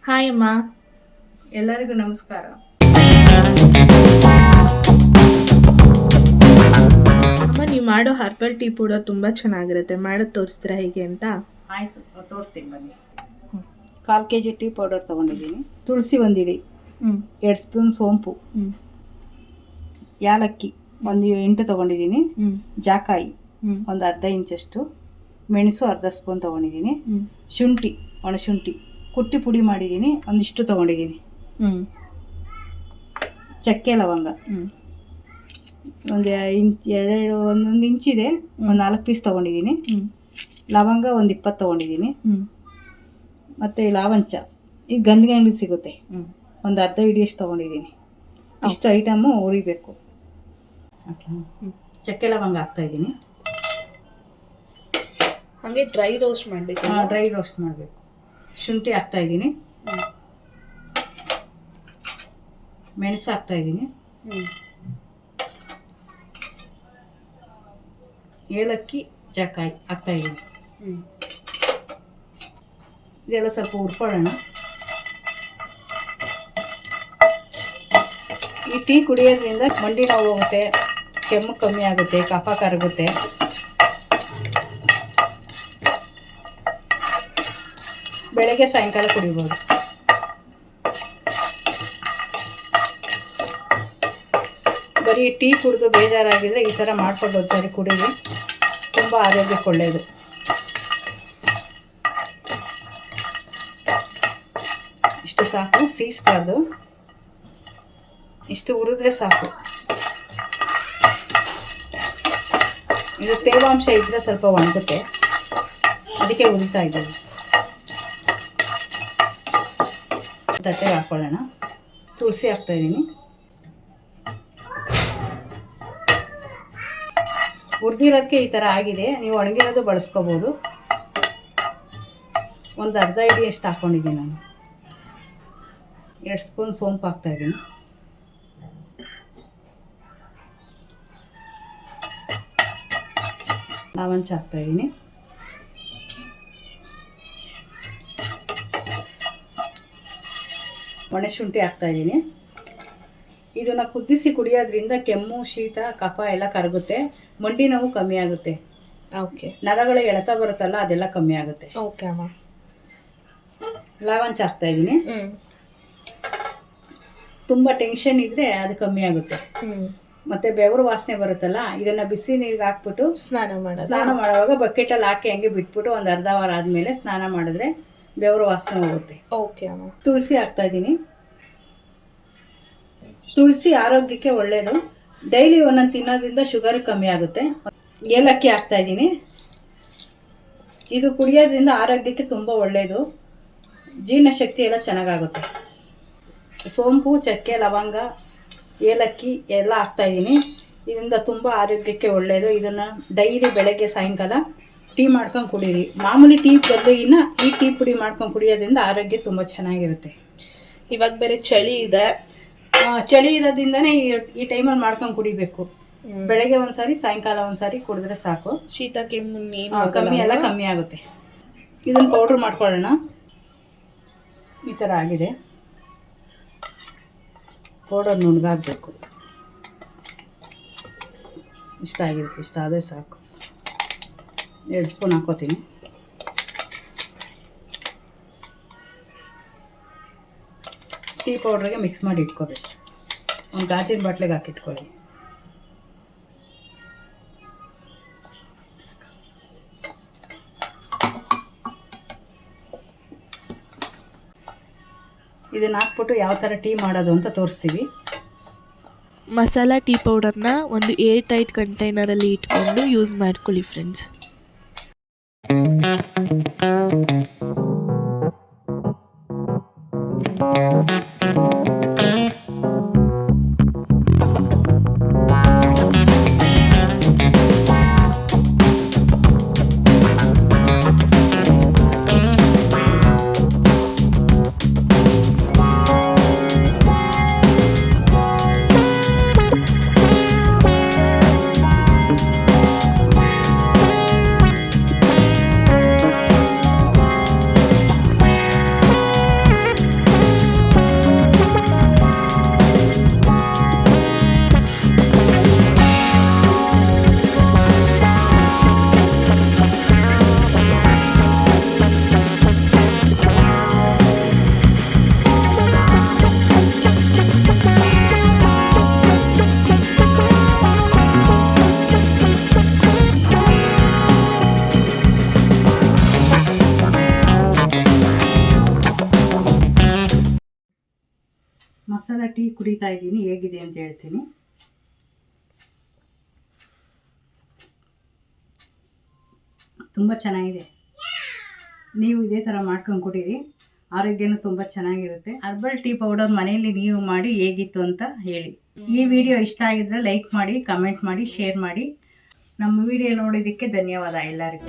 Hi ಅಮ್ಮ. ಎಲ್ಲರಿಗೂ ನಮಸ್ಕಾರ. ಅಮ್ಮ, ನೀವು ಮಾಡೋ ಹರ್ಬಲ್ ಟೀ ಪೌಡರ್ ತುಂಬ ಚೆನ್ನಾಗಿರುತ್ತೆ. ಮಾಡೋದು ತೋರಿಸ್ತೀರಾ ಹೇಗೆ ಅಂತ? ಆಯಿತು, ತೋರಿಸ್ತೀನಿ ಬನ್ನಿ. 1/4 kg ಟೀ ಪೌಡರ್ ತೊಗೊಂಡಿದ್ದೀನಿ. ತುಳಸಿ 1 ಇಡಿ, 2 ಸ್ಪೂನ್ ಸೋಂಪು, ಯಾಲಕ್ಕಿ 8 ತೊಗೊಂಡಿದ್ದೀನಿ, ಜಾಕಾಯಿ ಒಂದು ಅರ್ಧ ಇಂಚಷ್ಟು, ಮೆಣಸು ಅರ್ಧ ಸ್ಪೂನ್ ತೊಗೊಂಡಿದ್ದೀನಿ, ಶುಂಠಿ ಒಣಶುಂಠಿ ಕುಟ್ಟಿ ಪುಡಿ ಮಾಡಿದ್ದೀನಿ ಒಂದಿಷ್ಟು ತೊಗೊಂಡಿದ್ದೀನಿ, ಚಕ್ಕೆ ಲವಂಗ ಒಂದೊಂದು ಇಂಚಿದೆ, ಒಂದು 4 ಪೀಸ್ ತೊಗೊಂಡಿದ್ದೀನಿ, ಲವಂಗ ಒಂದು 20 ತೊಗೊಂಡಿದ್ದೀನಿ, ಮತ್ತು ಲಾವಂಚ ಈಗ ಗಂಧಿಗೆ ಅಂಗಡಿ ಸಿಗುತ್ತೆ, ಒಂದು ಅರ್ಧ ಹಿಡಿಯಷ್ಟು ತೊಗೊಂಡಿದ್ದೀನಿ. ಇಷ್ಟು ಐಟಮು ಉರಿಬೇಕು. ಚಕ್ಕೆ ಲವಂಗ ಹಾಕ್ತಾಯಿದ್ದೀನಿ. ಹಾಗೆ ಡ್ರೈ ರೋಸ್ಟ್ ಮಾಡಬೇಕು. ಡ್ರೈ ರೋಸ್ಟ್ ಮಾಡಬೇಕು. ಶುಂಠಿ ಹಾಕ್ತಾಯಿದ್ದೀನಿ, ಮೆಣಸು ಹಾಕ್ತಾಯಿದ್ದೀನಿ, ಏಲಕ್ಕಿ ಜಾಕಾಯಿ ಹಾಕ್ತಾಯಿದ್ದೀನಿ. ಇದೆಲ್ಲ ಸ್ವಲ್ಪ ಹುರ್ಕೊಳ್ಳೋಣ. ಈ ಟೀ ಕುಡಿಯೋದ್ರಿಂದ ಮಂಡಿ ನೋವು ಹೋಗುತ್ತೆ, ಕೆಮ್ಮು ಕಮ್ಮಿ ಆಗುತ್ತೆ, ಕಫ ಕರಗುತ್ತೆ. ಬೆಳಗ್ಗೆ ಸಾಯಂಕಾಲ ಕುಡಿಬೋದು. ಬರೀ ಟೀ ಕುಡಿದು ಬೇಜಾರಾಗಿದ್ದರೆ ಈ ಥರ ಮಾಡ್ಕೊಂಡು ಒಂದ್ಸರಿ ಕುಡೀರಿ, ತುಂಬ ಆರೋಗ್ಯಕ್ಕೆ ಒಳ್ಳೆಯದು. ಇಷ್ಟು ಸಾಕು, ಸೀಸ್ಬಾರ್ದು, ಇಷ್ಟು ಹುರಿದ್ರೆ ಸಾಕು. ಇದು ತೇವಾಂಶ ಇದ್ದರೆ ಸ್ವಲ್ಪ ಒಣಗುತ್ತೆ, ಅದಕ್ಕೆ ಹುರಿತಾ ಇದ್ದೀವಿ. ತಟ್ಟೆಗೆ ಹಾಕ್ಕೊಳ್ಳೋಣ. ತುಳಸಿ ಹಾಕ್ತಾಯಿದ್ದೀನಿ. ಹುರಿದಿರೋದಕ್ಕೆ ಈ ಥರ ಆಗಿದೆ. ನೀವು ಒಣಗಿರೋದು ಬಳಸ್ಕೋಬೋದು. ಒಂದು ಅರ್ಧ ಹಿಡಿಯಷ್ಟು ಹಾಕ್ಕೊಂಡಿದ್ದೀನಿ ನಾನು. 2 ಸ್ಪೂನ್ ಸೋಂಪು ಹಾಕ್ತಾಯಿದ್ದೀನಿ, ಲಾವಂಚ ಹಾಕ್ತಾಯಿದ್ದೀನಿ, ಒಣಶುಂಠಿ ಹಾಕ್ತಾಯಿದ್ದೀನಿ. ಇದನ್ನು ಕುದಿಸಿ ಕುಡಿಯೋದ್ರಿಂದ ಕೆಮ್ಮು, ಶೀತ, ಕಫ ಎಲ್ಲ ಕರಗುತ್ತೆ, ಮಂಡಿ ನೋವು ಕಮ್ಮಿ ಆಗುತ್ತೆ. ಓಕೆ. ನರಗಳು ಎಳೆತ ಬರುತ್ತಲ್ಲ, ಅದೆಲ್ಲ ಕಮ್ಮಿ ಆಗುತ್ತೆ. ಓಕೆ ಅಮ್ಮ. ಲಾವಂಚ ಹಾಕ್ತಾಯಿದ್ದೀನಿ. ತುಂಬ ಟೆನ್ಷನ್ ಇದ್ದರೆ ಅದು ಕಮ್ಮಿ ಆಗುತ್ತೆ. ಮತ್ತು ಬೆವರು ವಾಸನೆ ಬರುತ್ತಲ್ಲ, ಇದನ್ನು ಬಿಸಿ ನೀರಿಗೆ ಹಾಕ್ಬಿಟ್ಟು ಸ್ನಾನ ಮಾಡುವಾಗ ಬಕೆಟಲ್ಲಿ ಹಾಕಿ ಹಂಗೆ ಬಿಟ್ಬಿಟ್ಟು ಒಂದು ಅರ್ಧ ವಾರ ಆದಮೇಲೆ ಸ್ನಾನ ಮಾಡಿದ್ರೆ ಬೆವರು ವಾಸನೆ ಹೋಗುತ್ತೆ. ಓಕೆ ಅಮ್ಮ. ತುಳಸಿ ಹಾಕ್ತಾಯಿದ್ದೀನಿ. ತುಳಸಿ ಆರೋಗ್ಯಕ್ಕೆ ಒಳ್ಳೆಯದು. ಡೈಲಿ ಒಂದೊಂದು ತಿನ್ನೋದ್ರಿಂದ ಶುಗರ್ ಕಮ್ಮಿ ಆಗುತ್ತೆ. ಏಲಕ್ಕಿ ಹಾಕ್ತಾಯಿದ್ದೀನಿ. ಇದು ಕುಡಿಯೋದ್ರಿಂದ ಆರೋಗ್ಯಕ್ಕೆ ತುಂಬ ಒಳ್ಳೆಯದು, ಜೀರ್ಣಶಕ್ತಿ ಎಲ್ಲ ಚೆನ್ನಾಗಾಗುತ್ತೆ. ಸೋಂಪು, ಚಕ್ಕೆ, ಲವಂಗ, ಏಲಕ್ಕಿ ಎಲ್ಲ ಹಾಕ್ತಾಯಿದ್ದೀನಿ. ಇದರಿಂದ ತುಂಬ ಆರೋಗ್ಯಕ್ಕೆ ಒಳ್ಳೆಯದು. ಇದನ್ನು ಡೈಲಿ ಬೆಳಗ್ಗೆ ಸಾಯಂಕಾಲ ಟೀ ಮಾಡ್ಕೊಂಡು ಕುಡೀರಿ. ಮಾಮೂಲಿ ಟೀ ಬದಲಿಗಿನ್ನ ಈ ಟೀ ಪುಡಿ ಮಾಡ್ಕೊಂಡು ಕುಡಿಯೋದ್ರಿಂದ ಆರೋಗ್ಯ ತುಂಬ ಚೆನ್ನಾಗಿರುತ್ತೆ. ಇವಾಗ ಬೇರೆ ಚಳಿ ಇದೆ, ಚಳಿ ಇರೋದ್ರಿಂದನೇ ಈ ಟೈಮಲ್ಲಿ ಮಾಡ್ಕೊಂಡು ಕುಡಿಬೇಕು. ಬೆಳಗ್ಗೆ ಒಂದ್ಸಾರಿ, ಸಾಯಂಕಾಲ ಒಂದ್ಸಾರಿ ಕುಡಿದ್ರೆ ಸಾಕು. ಶೀತ, ಕೆಮ್ಮು ಕಮ್ಮಿ ಆಗುತ್ತೆ. ಇದನ್ನು ಪೌಡ್ರ್ ಮಾಡ್ಕೊಳ್ಳೋಣ. ಈ ಥರ ಆಗಿದೆ. ಪೌಡರ್ ನುಣ್ಣಗಾಗಬೇಕು. ಇಷ್ಟ ಆಗಿದೆ, ಇಷ್ಟ ಆದರೆ ಸಾಕು. 2 ಸ್ಪೂನ್ ಹಾಕ್ಕೋತೀನಿ. ಟೀ ಪೌಡ್ರಿಗೆ ಮಿಕ್ಸ್ ಮಾಡಿ ಇಟ್ಕೊಬೇಕು. ಒಂದು ಗಾಜಿನ ಬಾಟ್ಲಿಗೆ ಹಾಕಿಟ್ಕೊಳ್ಳಿ. ಇದನ್ನು ಹಾಕ್ಬಿಟ್ಟು ಯಾವ ಥರ ಟೀ ಮಾಡೋದು ಅಂತ ತೋರಿಸ್ತೀವಿ. ಮಸಾಲಾ ಟೀ ಪೌಡರ್ನ ಒಂದು ಏರ್ ಟೈಟ್ ಕಂಟೈನರಲ್ಲಿ ಇಟ್ಕೊಂಡು ಯೂಸ್ ಮಾಡ್ಕೊಳ್ಳಿ ಫ್ರೆಂಡ್ಸ್. ಮಸಾಲ ಟೀ ಕುಡಿತಾ ಇದ್ದೀನಿ, ಹೇಗಿದೆ ಅಂತ ಹೇಳ್ತೀನಿ. ತುಂಬ ಚೆನ್ನಾಗಿದೆ. ನೀವು ಇದೇ ಥರ ಮಾಡ್ಕೊಂಡು ಕುಡೀರಿ, ಆರೋಗ್ಯನೂ ತುಂಬ ಚೆನ್ನಾಗಿರುತ್ತೆ. ಹರ್ಬಲ್ ಟೀ ಪೌಡರ್ ಮನೆಯಲ್ಲಿ ನೀವು ಮಾಡಿ ಹೇಗಿತ್ತು ಅಂತ ಹೇಳಿ. ಈ ವಿಡಿಯೋ ಇಷ್ಟ ಆಗಿದ್ರೆ ಲೈಕ್ ಮಾಡಿ, ಕಮೆಂಟ್ ಮಾಡಿ, ಶೇರ್ ಮಾಡಿ. ನಮ್ಮ ವಿಡಿಯೋ ನೋಡೋದಕ್ಕೆ ಧನ್ಯವಾದ ಎಲ್ಲರಿಗೂ.